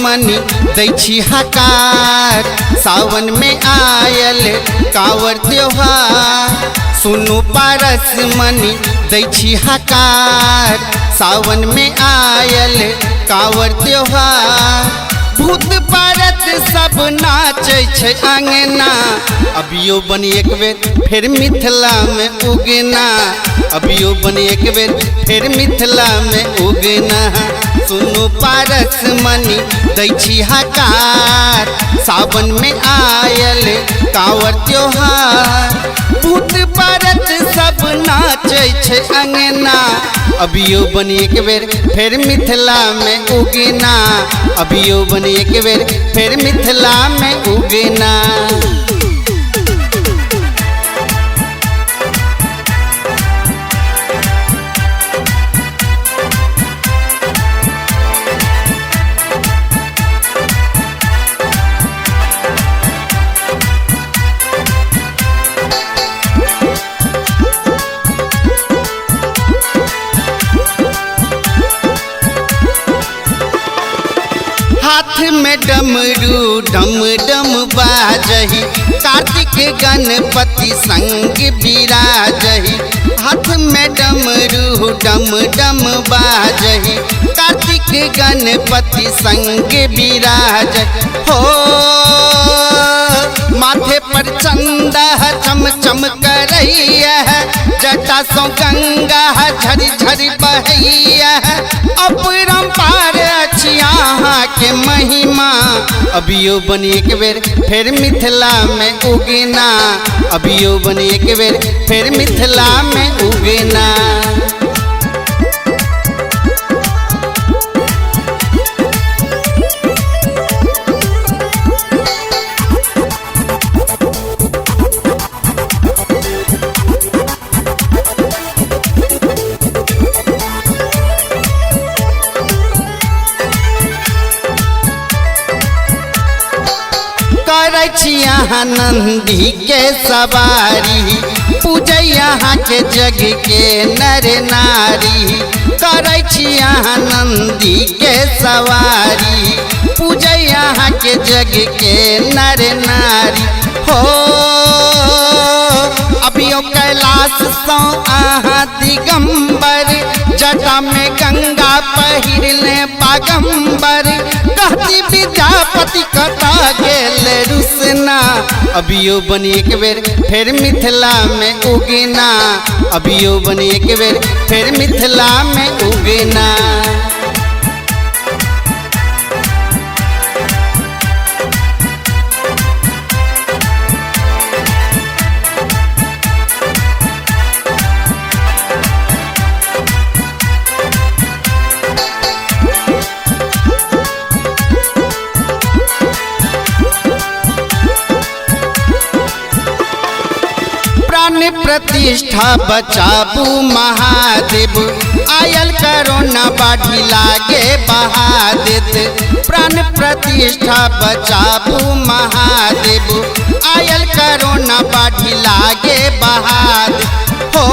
मनी दै छी हकार। सावन में आयल कांवर त्योहार सुनु पारस मनी दै छी हकार। सावन में आयल कांवर त्योहार भूत पारत सब नाचे छै अंगना। अभियो बनी एक बेर फिर मिथिला में उगना। अभियो बनी एक बेर फिर मिथिला में उगना। सुनु पारस मनी दै छी हकार। सावन में आयल कांवर त्योहार भूत पारत सब नाचे छै अंगना। अभियो बनी एक बेर फिर मिथिला में उगना। अभियो बनी एक बेर फिर मिथिला में उगना। हाथ में डमरू डम डम बाजही कार्तिक गणपति संग बिराजही। हाथ में डमरू डम डम बाजही कार्तिक गणपति संग बिराज हो। माथे पर चंदा चम चम करैया जटा सो गंगा झरी झरी बहैया। अपरंपार अछि अहाँ के महिमा। अभियो बनी एक बेर फिर मिथिला में उगना। अभियो बनी एक बेर फिर मिथिला में उगना। करै छी यहाँ नंदी के सवारी पूजै यहाँ के जग के नर नारी। करै छी यहाँ नंदी के सवारी पूजै यहाँ के जग के नर नारी हो। अभियो कैलाश सौ अहाँ दिगंबर जटा में गंगा पहिरले बागंबर। कहती विद्यापति कता गेल रुसना। अभियो बनी एक बेर फिर मिथिला में उगना। अभियो बनी एक बेर फिर मिथिला में उगना। प्राण प्रतिष्ठा बचाबू महादेव आयल कोरोना बाढ़ी लागे बहा देत। प्राण प्रतिष्ठा बचाबू महादेव आयल कोरोना बाढ़ी लागे बहा देत हो।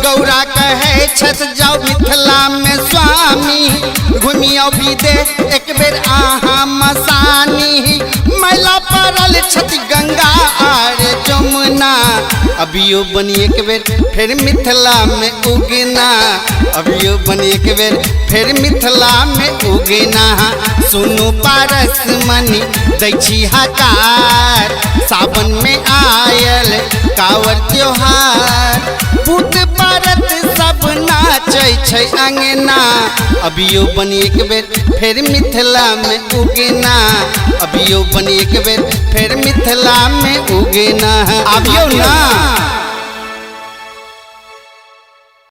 गौरा कहे छत जाओ मिथिला में स्वामी घूमियो विदे एक बेर अहाँ मसानी। मैला पड़ल छत गंगा आर जमुना। अभियो बनी एक बेर फिर मिथिला में उगना। अभियो बनी एक बेर फिर मिथिला में उगना। सुनु पारस मनी दै छी हकार। सावन में आयल कांवर त्योहार भूत पारत सब नाचे छै अंगना। अभियो बनी एक बेर फिर मिथिला में उगना। अभियो बनी एक बेर फिर मिथिला में उगना। अभियो ना।